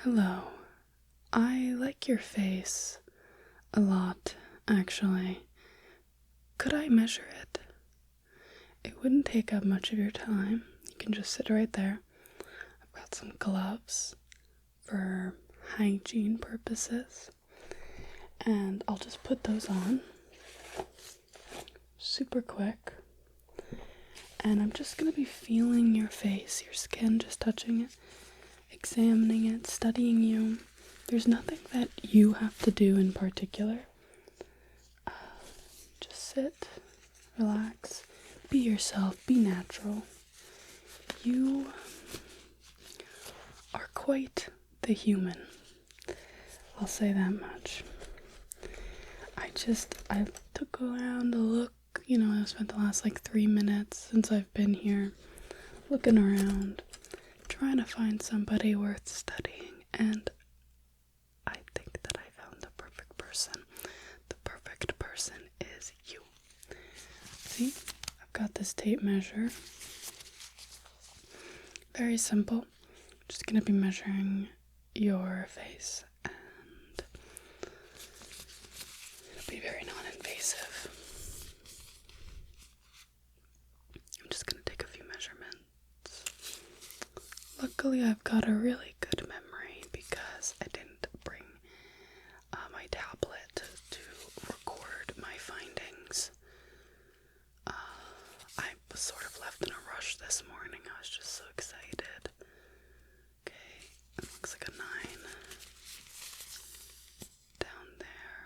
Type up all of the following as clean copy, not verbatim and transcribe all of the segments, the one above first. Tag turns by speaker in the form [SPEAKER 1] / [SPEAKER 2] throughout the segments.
[SPEAKER 1] Hello. I like your face a lot, actually. Could I measure it? It wouldn't take up much of your time. You can just sit right there. I've got some gloves for hygiene purposes, and I'll just put those on super quick. And I'm just gonna be feeling your face, your skin, just touching it, examining it, studying you. There's nothing that you have to do in particular. Just sit, relax, be yourself, be natural. You are quite the human. I'll say that much. I took around a look, I spent the last 3 minutes since I've been here looking around, trying to find somebody worth studying, and I think that I found the perfect person. The perfect person is you. See, I've got this tape measure. Very simple. Just gonna be measuring your face, and it'll be very non-invasive. I'm just gonna take a few measurements. Luckily, I've got a really good memory because I didn't bring my tablet to record my findings. I was sort of left in a rush this morning. I was just so excited. Okay, it looks like a 9. Down there.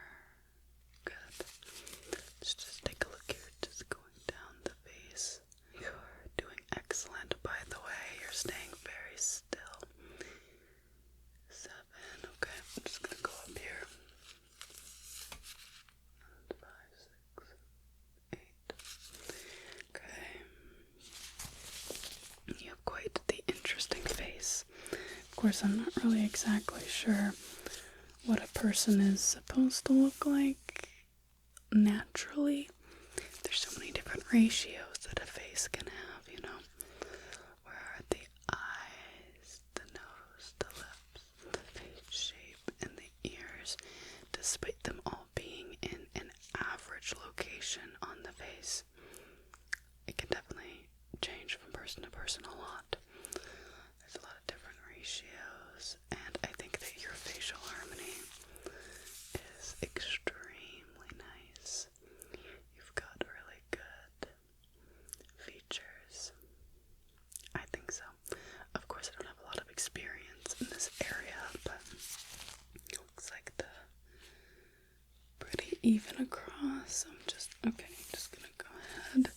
[SPEAKER 1] Good. Let's just take a look here. Just going down the face. You're doing excellent, by the way. You're staying very still. 7. Okay, I'm just gonna go up here. 5, 6, 8. Okay. You have quite the interesting face. Of course, I'm not really exactly sure what a person is supposed to look like naturally. There's so many different ratios that a face can have, Where are the eyes, the nose, the lips, the face shape, and the ears, despite them all being in an average location on the face. It can definitely change from person to person a lot. There's a lot of different ratios, and I think that your facial harmony is extremely nice. You've got really good features. I think so. Of course, I don't have a lot of experience in this area, but it looks like the pretty even across. I'm just gonna go ahead.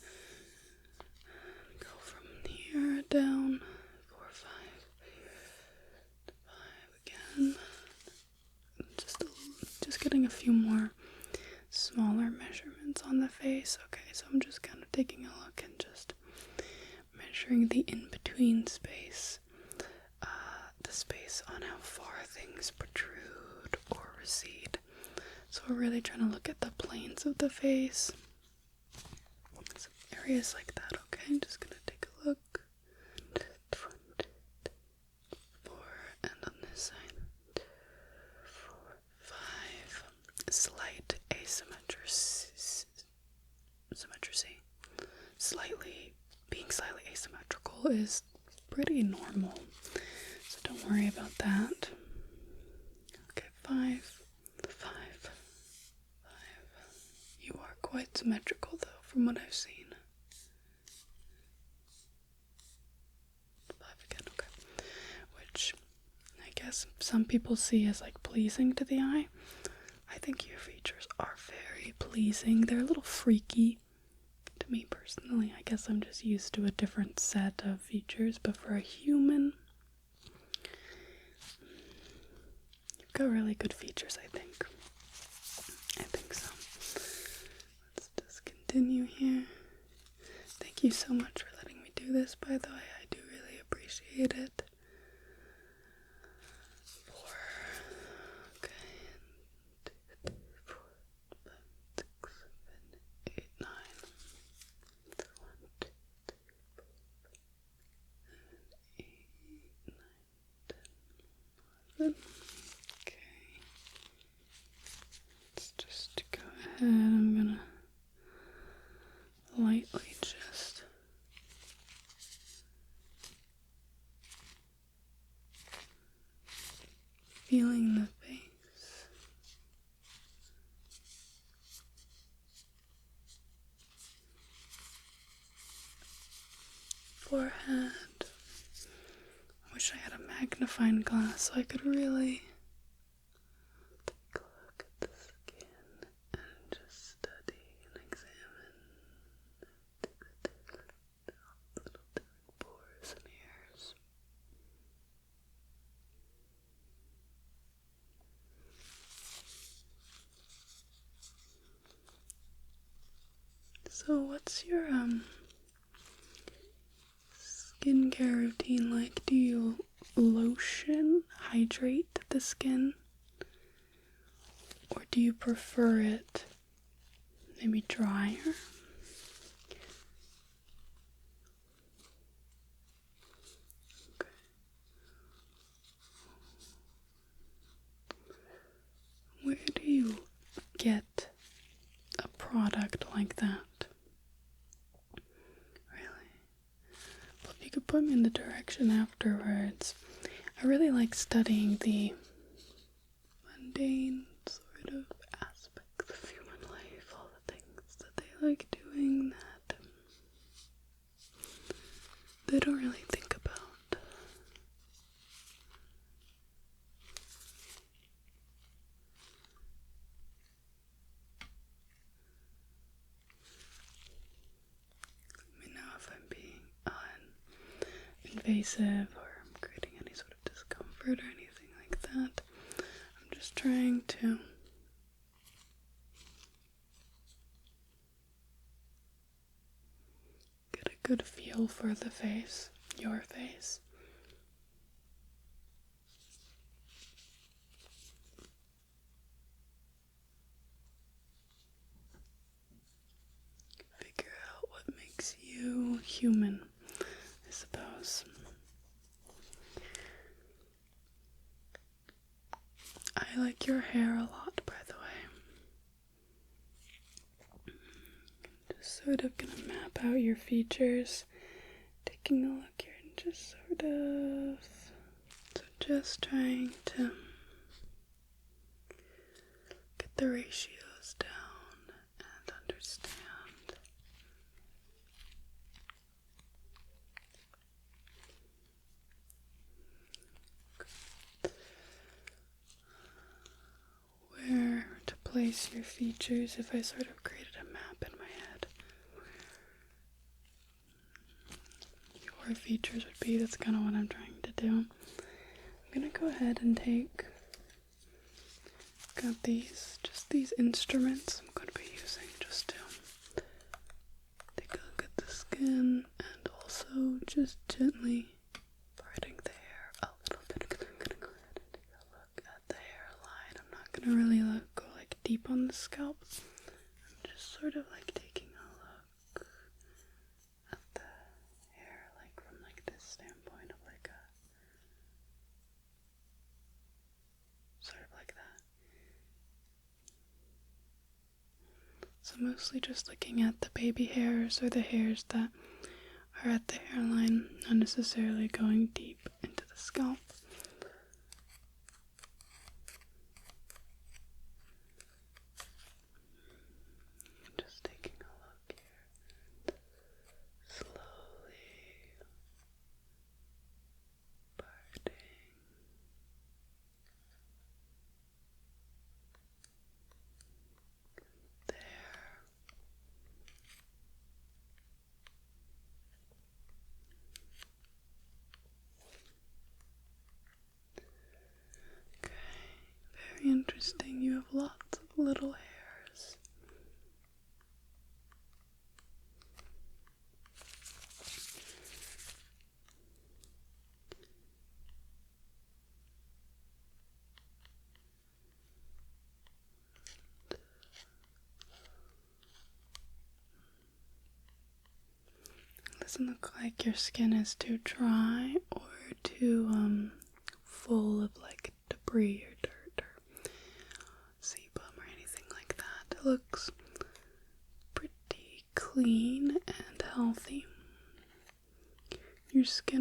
[SPEAKER 1] Go from here down. 4, 5. 5 again. Just getting a few more smaller measurements on the face. Okay, so I'm just kind of taking a look and just measuring the in-between space. The space on how far things protrude or recede. So we're really trying to look at the planes of the face. Some areas like that, okay? I'm just gonna take a look. 4, and on this side. 4, 5. Slight asymmetry. Being slightly asymmetrical is pretty normal, so don't worry about that. Okay, 5. You are quite symmetrical, though, from what I've seen. 5 again, okay. Which I guess some people see as pleasing to the eye. I think your features are very pleasing. They're a little freaky to me personally. I guess I'm just used to a different set of features, but for a human, you've got really good features, I think. I think so. Let's just continue here. Thank you so much for letting me do this, by the way. I do really appreciate it. 4. Okay. 1, 2, 3, 4, 5, 6, 7, 8, 9. 1, 2, 3, 4, 5, 6, 7, 8, 9, 10, good. Okay. Let's just go ahead. I'm gonna lightly just feeling the face. Forehead. I wish I had a magnifying glass so I could really take a look at the skin and just study and examine the little different pores and hairs. So what's your skincare routine like? Do you lotion, hydrate the skin? Or do you prefer it maybe drier? Okay. Where do you get a product like that? Really? Well, if you could put me in the direction afterwards. I really like studying the mundane sort of aspects of human life, all the things that they like doing that they don't really think about. Let me know if I'm being invasive or I'm creating any sort of discomfort or anything like that. I'm just trying to get a good feel for the face, your face. Figure out what makes you human, I suppose. I like your hair a lot, by the way. Just sort of gonna map out your features. Taking a look here and just sort of... So just trying to get the ratios down and understand where to place your features if I sort of created a map in my head. Your features would be, that's kind of what I'm trying to do. I'm gonna go ahead and got just these instruments I'm going to be using just to take a look at the skin and also just gently parting the hair a little bit. I'm gonna go ahead and take a look at the hairline. I'm not gonna really go like deep on the scalp. I'm just sort of like taking a look at the hair like from like this standpoint of like a sort of like that. So mostly just looking at the baby hairs or the hairs that are at the hairline, not necessarily going deep into the scalp. Just taking a look here. Slowly parting. There. Okay, very interesting. You have lots of little hairs. Doesn't look like your skin is too dry or too full of like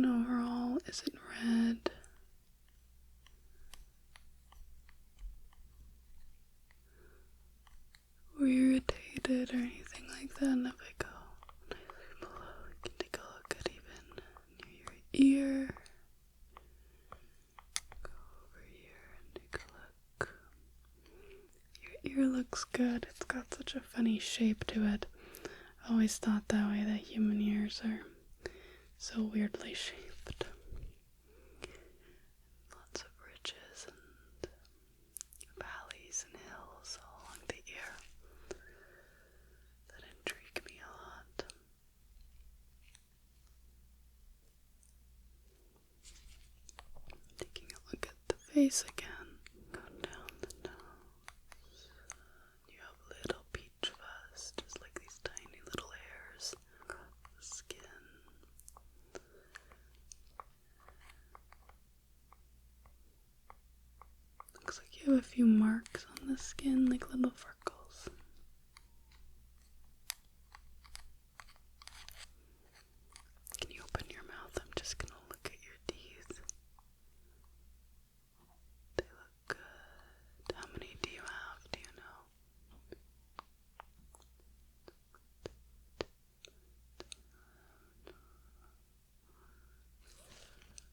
[SPEAKER 1] overall. Is it red? Or irritated or anything like that? And if I go nicely below, I can take a look at even near your ear. Go over here and take a look. Your ear looks good. It's got such a funny shape to it. I always thought that way, that human ears are so weirdly shaped. Lots of ridges and valleys and hills all along the ear that intrigue me a lot. Taking a look at the face again. Go down the nose. You have little peach fuzz, just like these tiny little hairs across the skin. Looks like you have a few marks on the skin, like little freckles. Can you open your mouth? I'm just gonna look at your teeth. They look good. How many do you have? Do you know?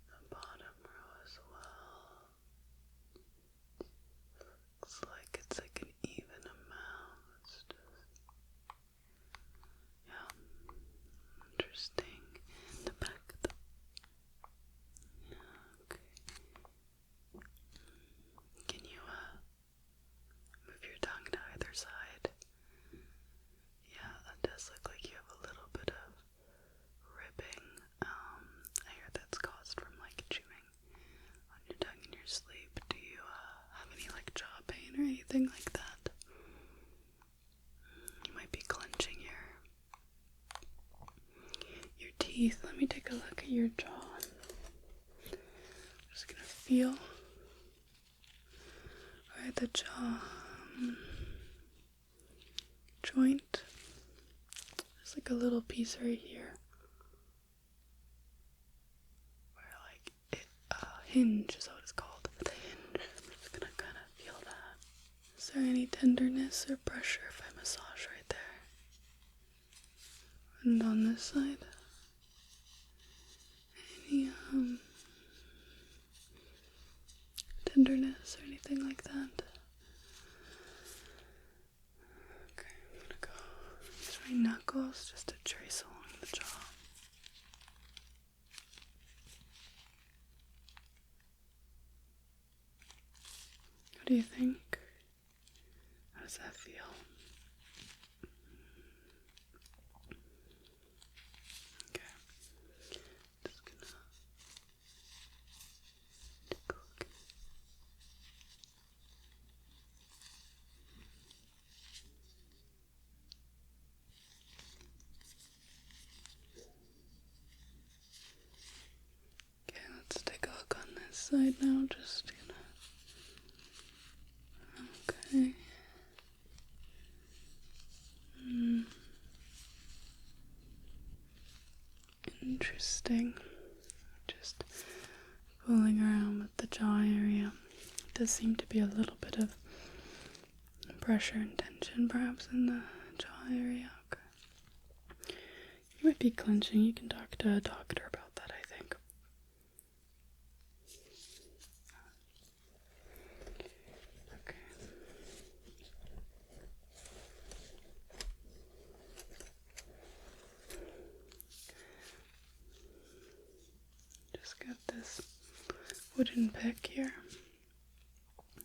[SPEAKER 1] The bottom row as well. Looks like it's like an even amount. Yeah. Interesting. The back of the... Yeah, okay. Can you, move your tongue to either side? Yeah, that does look like you have a little bit of ripping. I hear that's caused from, like, chewing on your tongue in your sleep. Do you, have any, like, jaw pain or anything like that? You might be clenching your teeth. Let me take a look at your jaw. I'm just gonna feel right the jaw joint. There's like a little piece right here where like it hinge is what it's called. The hinge. I'm just gonna kind of feel that. Is there any tenderness or pressure if I massage right there? And on this side? Any tenderness or anything like that? Okay, I'm gonna go use my knuckles just to trace along the jaw. What do you think? How does that feel? Okay. Just gonna take a look. Okay, let's take a look on this side now. Just gonna... Okay. Interesting. Just fooling around with the jaw area. It does seem to be a little bit of pressure and tension perhaps in the jaw area. Okay. You might be clenching. You can talk to a doctor about that, I think. Okay. Just got this wooden pick here.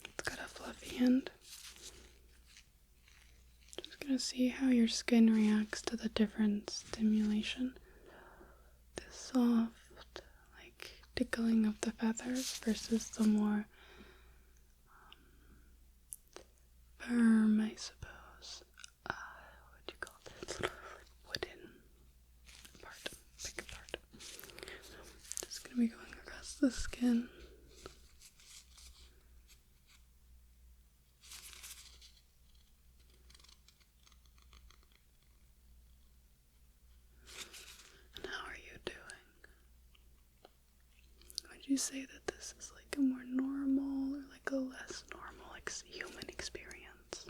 [SPEAKER 1] It's got a fluffy end. Just gonna see how your skin reacts to the different stimulation. The soft, like tickling of the feathers versus the more firm, I suppose. What do you call this? Little wooden part, big part. Just gonna be going across the skin. And how are you doing? you say that this is like a more normal or like a less normal human experience?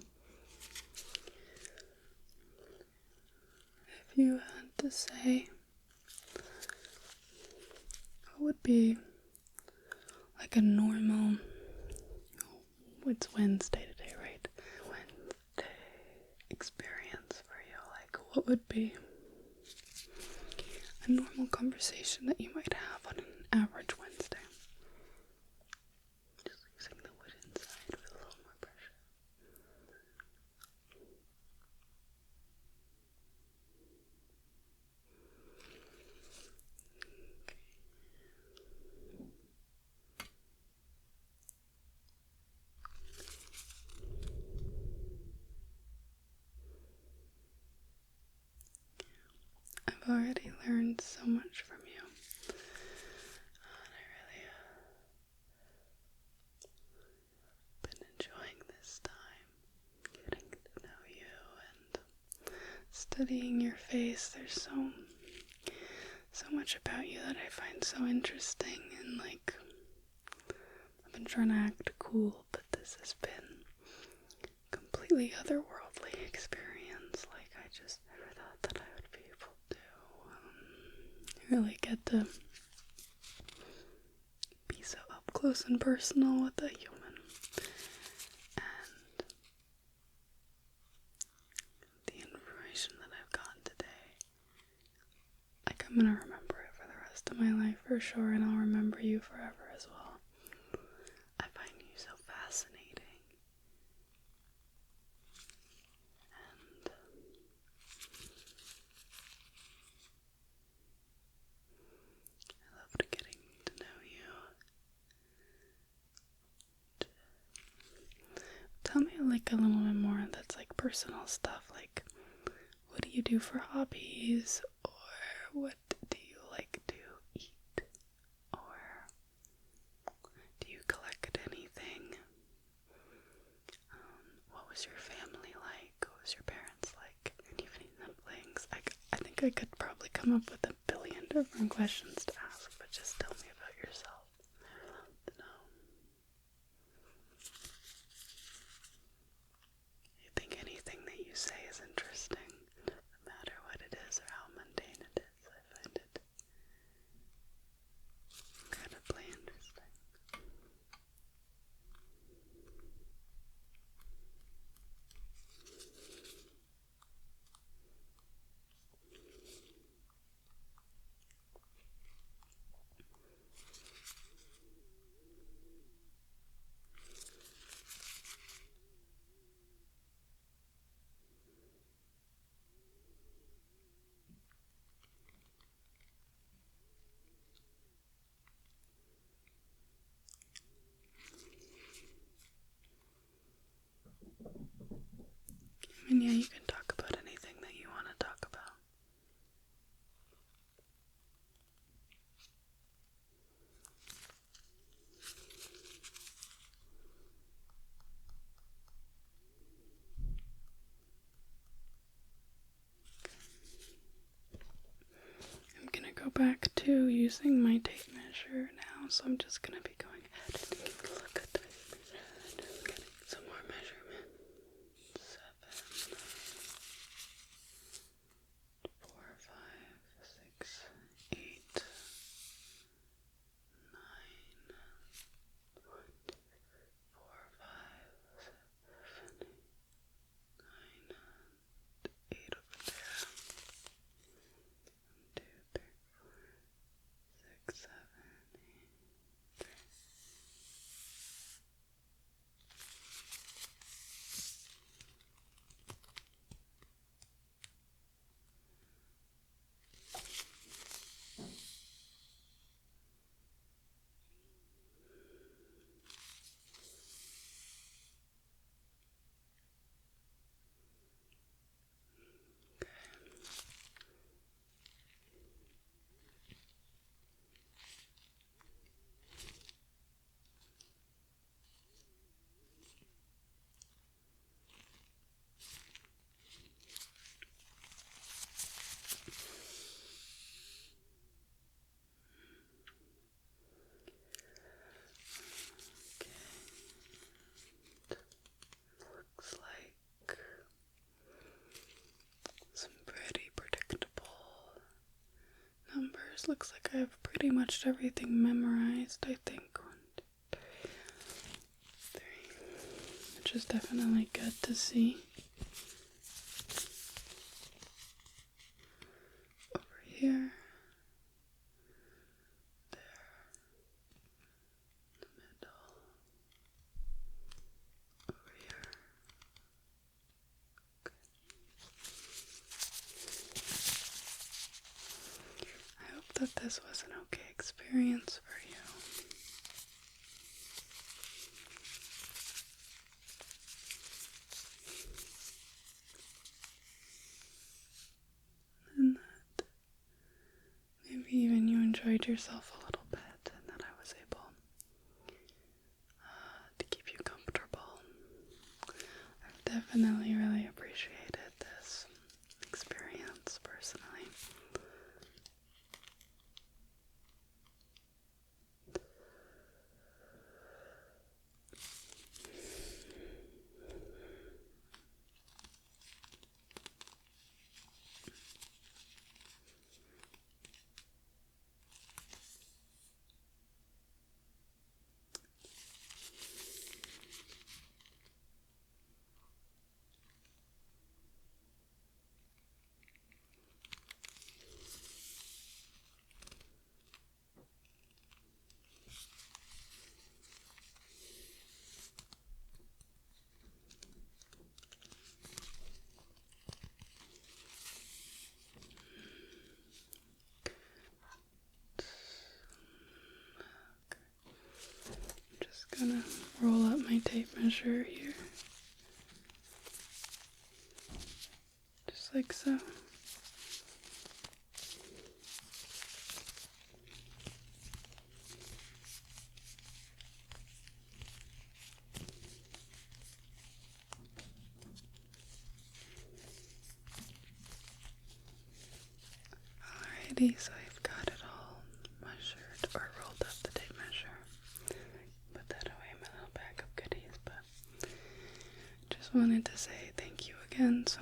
[SPEAKER 1] If you had to say, what would be like a normal, it's Wednesday today, right? Wednesday experience for you. Like, what would be a normal conversation that you might have on an average Wednesday? Just using the wood inside with a little more pressure. I've already learned so much from you. And I really been enjoying this time, getting to know you and studying your face. There's so much about you that I find so interesting, and like, I've been trying to act cool, but this has been completely otherworldly experience. Like, I just never thought that I would be able to really get to be so up close and personal with a human. And the information that I've gotten today, like, I'm gonna remember it for the rest of my life for sure, and I'll remember you forever as well. I find you so fascinating. And I loved getting to know you. Tell me like a little bit more that's like personal stuff, like what do you do for hobbies, or what do you like to eat, or do you collect anything? What was your family like? What was your parents like? And even siblings? I think I could probably come up with a billion different questions to ask, but just tell me about yourself. I'd love to know. You think anything that you say is interesting, no matter what it is or how mundane it is. I find it incredibly interesting. I mean, yeah, you can talk about anything that you want to talk about. I'm gonna go back to using my tape measure now, so I'm just gonna be going ahead and taking a look at the tape measure and just getting some more measurements. 7, 4, 5, 6, 8, 9, 1, 2, 4, 5, 7, 9, 8 over there. 1, 2, 3, 4, 6, 7, 8, 3. I have pretty much everything memorized, I think. 1, 2, 3, which is definitely good to see. Over here. There. In the middle. Over here. Okay. I hope that this was an okay experience for you. And that maybe even you enjoyed yourself a little bit and that I was able to keep you comfortable. I've definitely really appreciated this experience personally. Just gonna roll up my tape measure here. Just like so. Alrighty, so I've got it all measured or rolled up the tape measure. Put that away in my little bag of goodies, but just wanted to say thank you again so